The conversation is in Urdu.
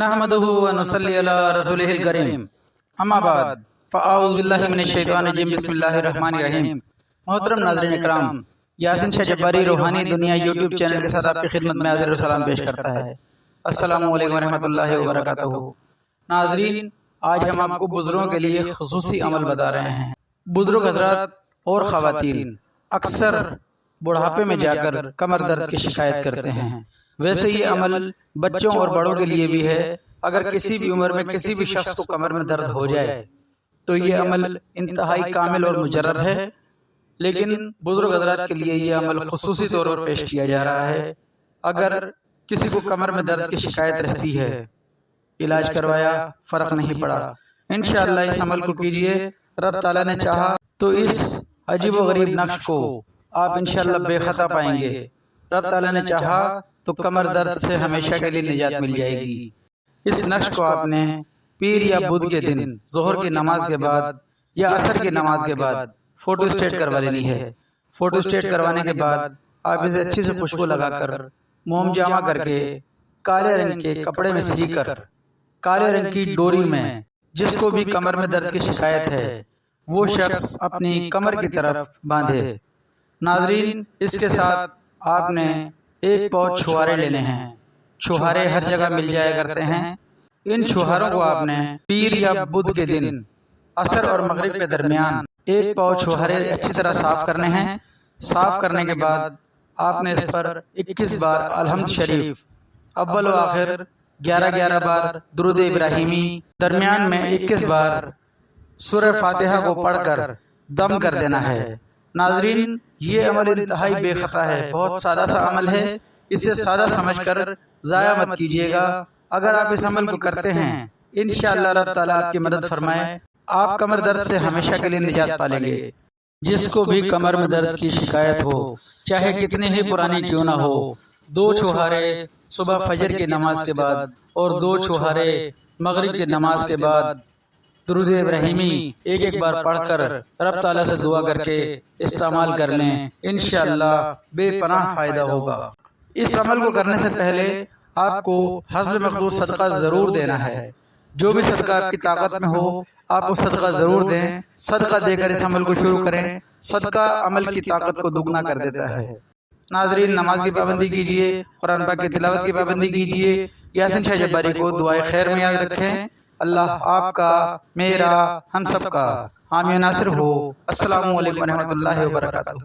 نحمدہ ونصلی علی رسولہ الکریم اما بعد فاعوذ باللہ من الشیطان الرجیم بسم اللہ الرحمن الرحیم۔ محترم ناظرین اکرام، یاسین شاہ جباری روحانی دنیا یوٹیوب چینل کے ساتھ آپ کی خدمت میں حاضر و سلام پیش کرتا ہے۔ السلام علیکم ورحمۃ اللہ وبرکاتہ۔ ناظرین، آج ہم آپ کو بزرگوں کے لیے خصوصی عمل بتا رہے ہیں۔ بزرگ حضرات اور خواتین اکثر بڑھاپے میں جا کر کمر درد کی شکایت کرتے ہیں۔ ویسے یہ عمل بچوں اور بڑوں کے لیے بھی ہے۔ اگر کسی بھی عمر میں کسی بھی شخص کو کمر میں درد ہو جائے تو یہ عمل انتہائی کامل اور مجرب ہے، لیکن بزرگ حضرات کے لیے یہ عمل خصوصی طور پر پیش کیا جا رہا ہے۔ اگر کسی کو کمر میں درد کی شکایت رہتی ہے، علاج کروایا، فرق نہیں پڑا، انشاءاللہ اس عمل کو کیجئے، رب تعالیٰ نے چاہا تو اس عجیب و غریب نقش کو آپ انشاءاللہ بے خطا پائیں گے۔ رب تعالیٰ نے چاہا تو کمر درد سے ہمیشہ کے لیے نجات مل جائے گی۔ اس نقش کو آپ نے پیر یا بدھ کے دن ظہر کی نماز کے بعد یا عصر کی نماز کے بعد فوٹو اسٹیٹ کروا لینی ہے۔ فوٹو اسٹیٹ کروانے کے بعد آپ اسے اچھی سے خوشبو لگا کر موم جامع کر کے کالے رنگ کے کپڑے میں سی کر کالے رنگ کی ڈوری میں جس کو بھی کمر میں درد کی شکایت ہے وہ شخص اپنی کمر کی طرف باندھے۔ ناظرین، اس کے ساتھ آپ نے ایک پاؤ چھہارے لینے ہیں۔ چھہارے ہر جگہ مل جایا کرتے ہیں۔ ان چھہاروں کو آپ نے پیر یا بدھ کے دن عصر اور مغرب کے درمیان ایک پاؤ چھہارے اچھی طرح صاف کرنے ہیں۔ صاف کرنے کے بعد آپ نے اس پر 21 بار الحمد شریف، اول و آخر 11 بار درود ابراہیمی، درمیان میں 21 بار سورہ فاتحہ کو پڑھ کر دم کر دینا ہے۔ ناظرین، یہ عمل انتہائی بے خطا ہے، بہت سادہ سا عمل ہے، اسے سادہ سمجھ کر ضائع مت کیجیے گا۔ اگر آپ اس عمل کو کرتے ہیں، انشاءاللہ رب تعالیٰ آپ کی مدد فرمائے، آپ کمر درد سے ہمیشہ کے لیے نجات پالیں گے۔ جس کو بھی کمر میں درد کی شکایت ہو، چاہے کتنے ہی پرانی کیوں نہ ہو، 2 چھہارے صبح فجر کی نماز کے بعد اور 2 چھہارے مغرب کی نماز کے بعد درود ابراہیمی ایک بار پڑھ کر رب تعالیٰ سے دعا کر کے استعمال کر لیں، انشاءاللہ بے پناہ فائدہ ہوگا۔ اس عمل کو کرنے سے پہلے آپ کو حسب مقدور صدقہ ضرور دینا ہے۔ جو بھی صدقہ آپ کی طاقت میں ہو آپ وہ صدقہ ضرور دیں۔ صدقہ دے کر اس عمل کو شروع کریں۔ صدقہ عمل کی طاقت کو دگنا کر دیتا ہے۔ ناظرین، نماز کی پابندی کیجیے، قرآن پاک کی تلاوت کی پابندی کیجیے، یاسین شاہ جباری کو دعائے خیر میں یاد رکھیں۔ اللہ آپ کا، میرا، ہم سب کا حامی و ناصر ہو۔ السلام علیکم ورحمۃ اللہ وبرکاتہ۔